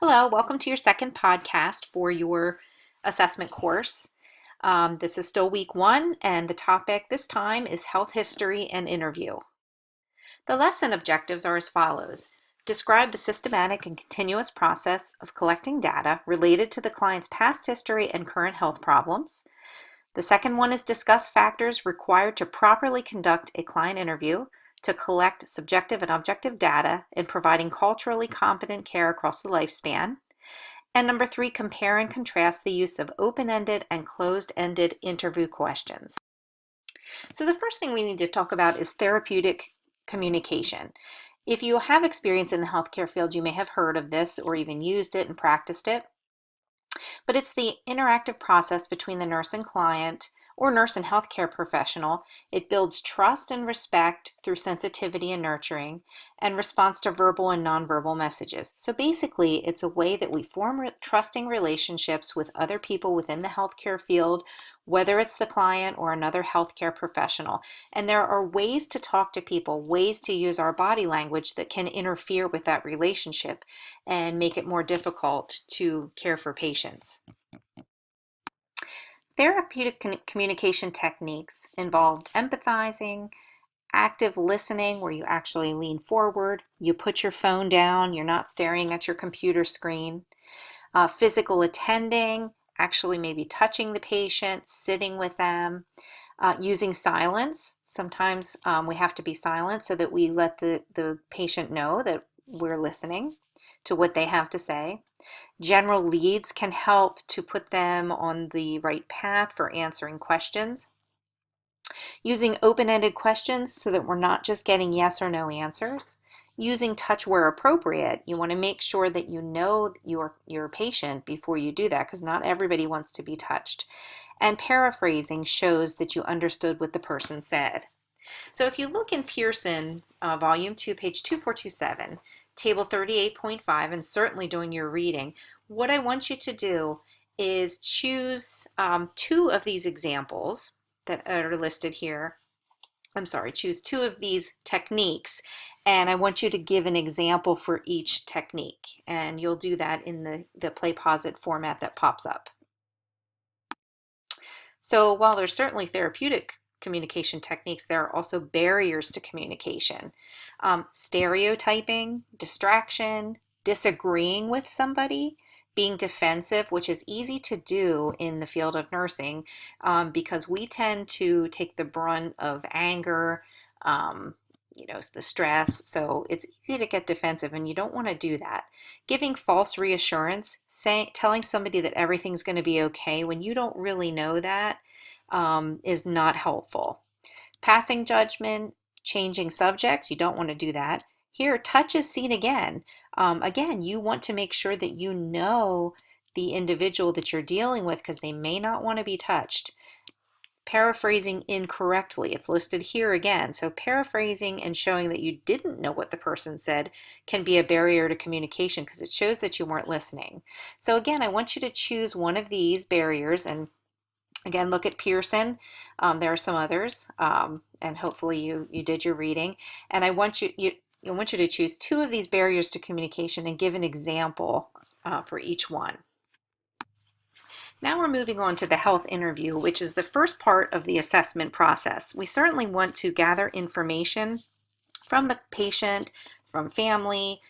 Hello, welcome to your second podcast for your assessment course. This is still week one, and the topic this time is health history and interview. The lesson objectives are as follows. Describe the systematic and continuous process of collecting data related to the client's past history and current health problems. The second one is discuss factors required to properly conduct a client interview to collect subjective and objective data in providing culturally competent care across the lifespan. And number three, compare and contrast the use of open-ended and closed-ended interview questions. So the first thing we need to talk about is therapeutic communication. If you have experience in the healthcare field, you may have heard of this or even used it and practiced it. But it's the interactive process between the nurse and client or nurse and healthcare professional. It builds trust and respect through sensitivity and nurturing and response to verbal and nonverbal messages. So basically, it's a way that we form trusting relationships with other people within the healthcare field, whether it's the client or another healthcare professional. And there are ways to talk to people, ways to use our body language that can interfere with that relationship and make it more difficult to care for patients. Therapeutic communication techniques involved empathizing, active listening, where you actually lean forward, you put your phone down, you're not staring at your computer screen, physical attending, actually maybe touching the patient, sitting with them, using silence. Sometimes we have to be silent so that we let the patient know that we're listening to what they have to say. General leads can help to put them on the right path for answering questions. Using open-ended questions so that we're not just getting yes or no answers. Using touch where appropriate. You want to make sure that you know your patient before you do that, because not everybody wants to be touched. And paraphrasing shows that you understood what the person said. So if you look in Pearson, Volume 2, page 2427, Table 38.5, and certainly doing your reading, what I want you to do is choose two of these examples that are listed here. Choose two of these techniques, and I want you to give an example for each technique, and you'll do that in the play pause it format that pops up. So while there's certainly therapeutic communication techniques, there are also barriers to communication. Stereotyping, distraction, disagreeing with somebody, being defensive, which is easy to do in the field of nursing because we tend to take the brunt of anger, the stress. So it's easy to get defensive, and you don't want to do that. Giving false reassurance, telling somebody that everything's going to be okay when you don't really know that is not helpful. Passing judgment, changing subjects, you don't want to do that. Here, touch is seen again. Again, you want to make sure that you know the individual that you're dealing with because they may not want to be touched. Paraphrasing incorrectly, it's listed here again. So paraphrasing and showing that you didn't know what the person said can be a barrier to communication because it shows that you weren't listening. So again, I want you to choose one of these barriers, and again, look at Pearson. There are some others, and hopefully you did your reading. And I want you to choose two of these barriers to communication and give an example for each one. Now we're moving on to the health interview, which is the first part of the assessment process. We certainly want to gather information from the patient, from family,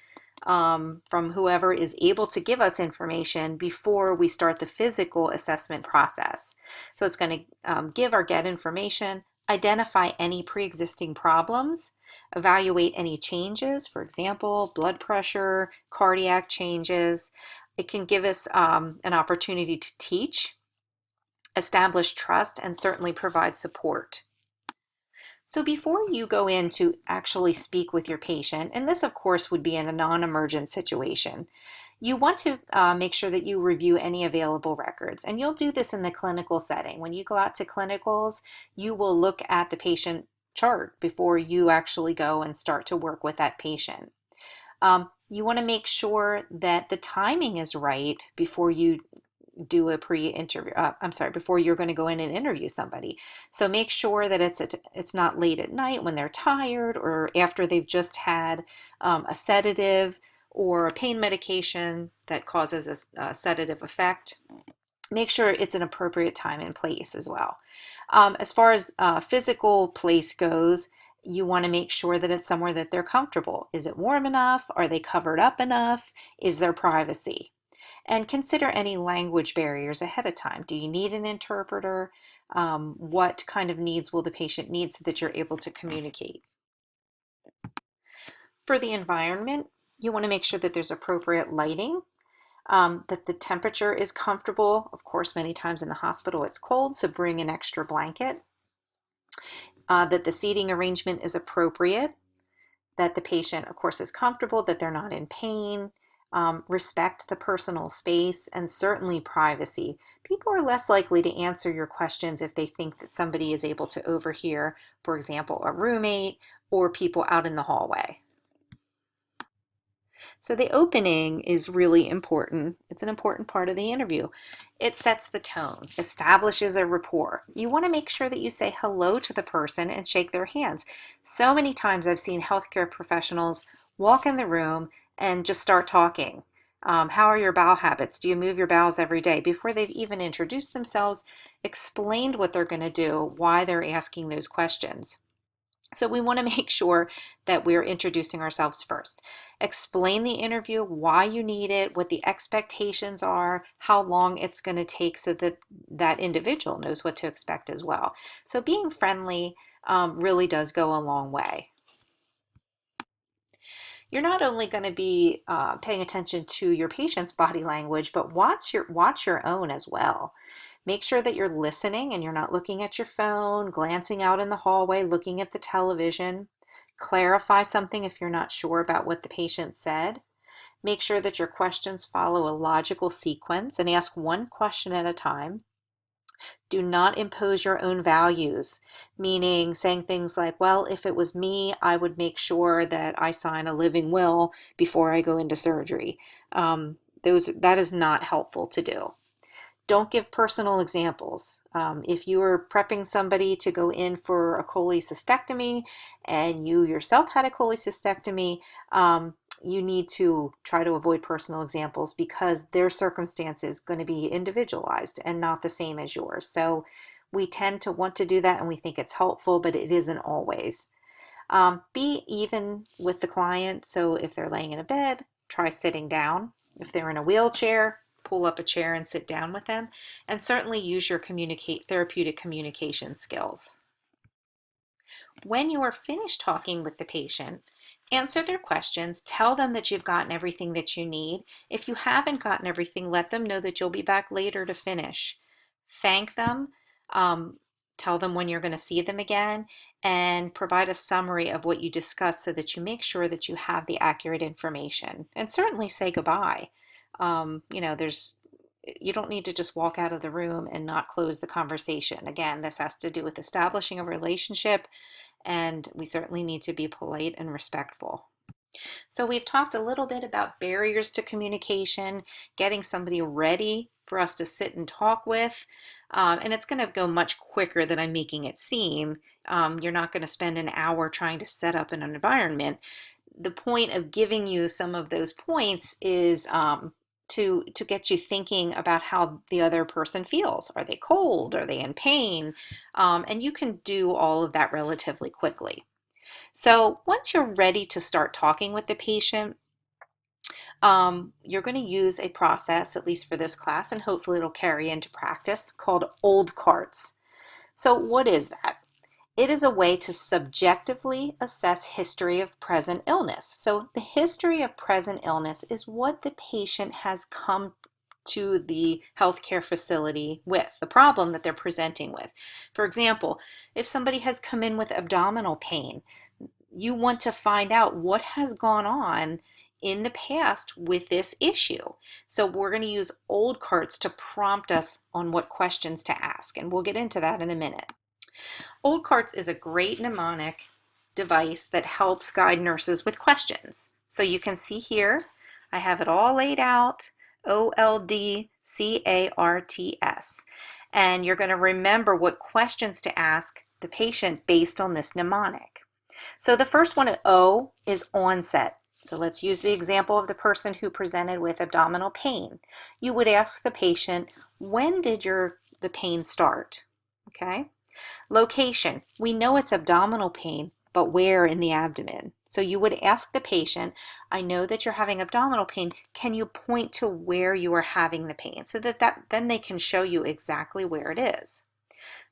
from whoever is able to give us information before we start the physical assessment process. So it's going to give or get information, identify any pre-existing problems, evaluate any changes, for example, blood pressure, cardiac changes. It can give us an opportunity to teach, establish trust, and certainly provide support. So before you go in to actually speak with your patient, and this of course would be in a non-emergent situation, you want to make sure that you review any available records. And you'll do this in the clinical setting. When you go out to clinicals, you will look at the patient chart before you actually go and start to work with that patient. You want to make sure that the timing is right before you do a pre-interview, before you're going to go in and interview somebody. So make sure that it's not late at night when they're tired or after they've just had a sedative or a pain medication that causes a sedative effect, make sure it's an appropriate time and place as well. As far as physical place goes, you want to make sure that it's somewhere that they're comfortable. Is it warm enough? Are they covered up enough? Is there privacy? And consider any language barriers ahead of time. Do you need an interpreter? What kind of needs will the patient need so that you're able to communicate? For the environment, you want to make sure that there's appropriate lighting, that the temperature is comfortable. Of course, many times in the hospital it's cold, so bring an extra blanket. That the seating arrangement is appropriate, that the patient, of course, is comfortable, that they're not in pain. Respect the personal space and certainly privacy. People are less likely to answer your questions if they think that somebody is able to overhear, for example, a roommate or people out in the hallway. So the opening is really important. It's an important part of the interview. It sets the tone, establishes a rapport. You want to make sure that you say hello to the person and shake their hands. So many times I've seen healthcare professionals walk in the room and just start talking. How are your bowel habits? Do you move your bowels every day? Before they've even introduced themselves, explained what they're going to do, why they're asking those questions. So we want to make sure that we're introducing ourselves first. Explain the interview, why you need it, what the expectations are, how long it's going to take so that that individual knows what to expect as well. So being friendly really does go a long way. You're not only going to be paying attention to your patient's body language, but watch your own as well. Make sure that you're listening and you're not looking at your phone, glancing out in the hallway, looking at the television. Clarify something if you're not sure about what the patient said. Make sure that your questions follow a logical sequence and ask one question at a time. Do not impose your own values, meaning saying things like, well, if it was me, I would make sure that I sign a living will before I go into surgery. That is not helpful to do. Don't give personal examples. If you are prepping somebody to go in for a cholecystectomy and you yourself had a cholecystectomy, you need to try to avoid personal examples because their circumstance is going to be individualized and not the same as yours. So we tend to want to do that and we think it's helpful, but it isn't always. Be even with the client. So if they're laying in a bed, try sitting down. If they're in a wheelchair, pull up a chair and sit down with them. And certainly use your therapeutic communication skills. When you are finished talking with the patient, answer their questions, tell them that you've gotten everything that you need. If you haven't gotten everything, let them know that you'll be back later to finish. Thank them, tell them when you're going to see them again, and provide a summary of what you discussed so that you make sure that you have the accurate information. And certainly say goodbye. You don't need to just walk out of the room and not close the conversation. Again, this has to do with establishing a relationship, and we certainly need to be polite and respectful. So we've talked a little bit about barriers to communication, getting somebody ready for us to sit and talk with, and it's going to go much quicker than I'm making it seem. You're not going to spend an hour trying to set up an environment. The point of giving you some of those points is to get you thinking about how the other person feels. Are they cold? Are they in pain? And you can do all of that relatively quickly. So once you're ready to start talking with the patient, you're going to use a process, at least for this class, and hopefully it'll carry into practice, called old carts. So what is that? It is a way to subjectively assess history of present illness. So the history of present illness is what the patient has come to the healthcare facility with, the problem that they're presenting with. For example, if somebody has come in with abdominal pain, you want to find out what has gone on in the past with this issue. So we're going to use old carts to prompt us on what questions to ask, and we'll get into that in a minute. Old Carts is a great mnemonic device that helps guide nurses with questions. So you can see here, I have it all laid out, OLDCARTS. And you're going to remember what questions to ask the patient based on this mnemonic. So the first one, O, is onset. So let's use the example of the person who presented with abdominal pain. You would ask the patient, when did the pain start? Okay. Location. We know it's abdominal pain, but where in the abdomen? So you would ask the patient, I know that you're having abdominal pain. Can you point to where you are having the pain? So that then they can show you exactly where it is.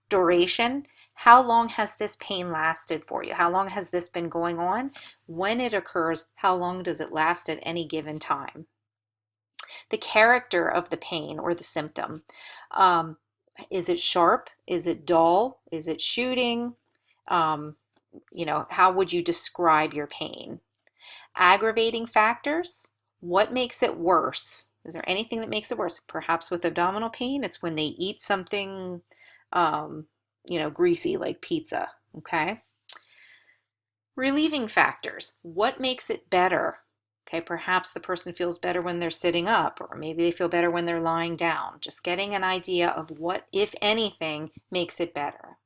Duration. How long has this pain lasted for you? How long has this been going on? When it occurs, how long does it last at any given time? The character of the pain or the symptom. Is it sharp? Is it dull? Is it shooting? Um, how would you describe your pain? Aggravating factors. What makes it worse? Is there anything that makes it worse? Perhaps with abdominal pain, it's when they eat something, greasy like pizza. Okay. Relieving factors. What makes it better? Okay, perhaps the person feels better when they're sitting up, or maybe they feel better when they're lying down. Just getting an idea of what, if anything, makes it better.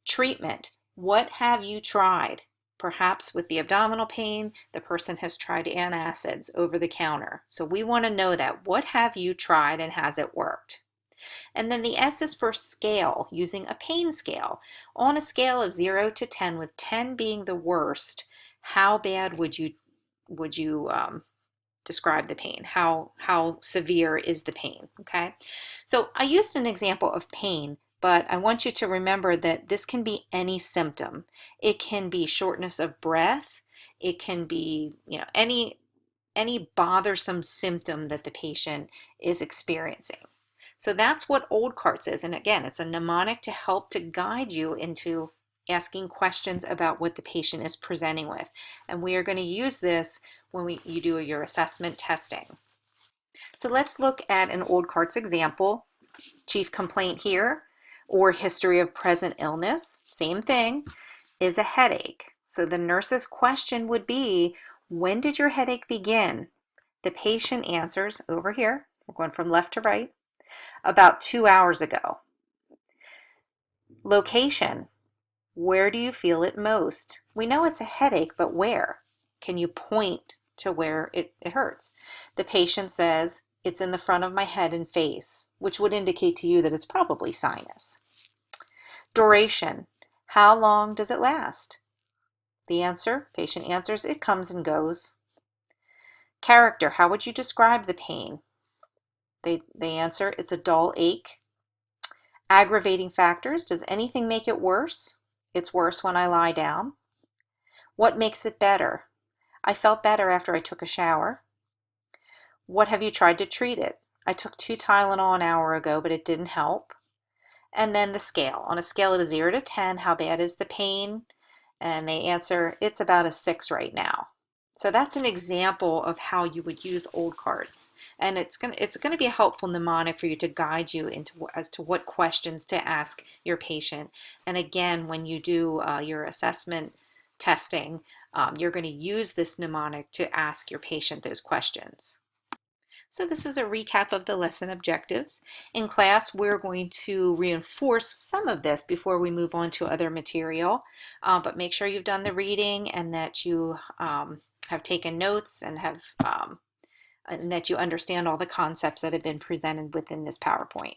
Treatment. What have you tried? Perhaps with the abdominal pain, the person has tried antacids over the counter. So we want to know that. What have you tried and has it worked? And then the S is for scale, using a pain scale. On a scale of 0 to 10, with 10 being the worst, how bad would you describe the pain? How severe is the pain? Okay, so I used an example of pain, but I want you to remember that this can be any symptom. It can be shortness of breath. It can be, any bothersome symptom that the patient is experiencing. So that's what Old Carts is. And again, it's a mnemonic to help to guide you into asking questions about what the patient is presenting with. And we are going to use this when you do your assessment testing. So let's look at an Old Carts example. Chief complaint here, or history of present illness, same thing, is a headache. So the nurse's question would be, when did your headache begin? The patient answers over here, we're going from left to right, about 2 hours ago. Location, where do you feel it most? We know it's a headache, but where? Can you point to where it hurts? The patient says, it's in the front of my head and face, which would indicate to you that it's probably sinus. Duration, how long does it last? The answer, patient answers, it comes and goes. Character, how would you describe the pain? They answer, it's a dull ache. Aggravating factors, does anything make it worse? It's worse when I lie down. What makes it better? I felt better after I took a shower. What have you tried to treat it? I took 2 Tylenol an hour ago, but it didn't help. And then the scale. On a scale of 0 to 10, how bad is the pain? And they answer, it's about a 6 right now. So that's an example of how you would use Old Carts. And it's going to be a helpful mnemonic for you to guide you as to what questions to ask your patient. And again, when you do your assessment testing, you're going to use this mnemonic to ask your patient those questions. So this is a recap of the lesson objectives. In class, we're going to reinforce some of this before we move on to other material, but make sure you've done the reading and that you have taken notes and and that you understand all the concepts that have been presented within this PowerPoint.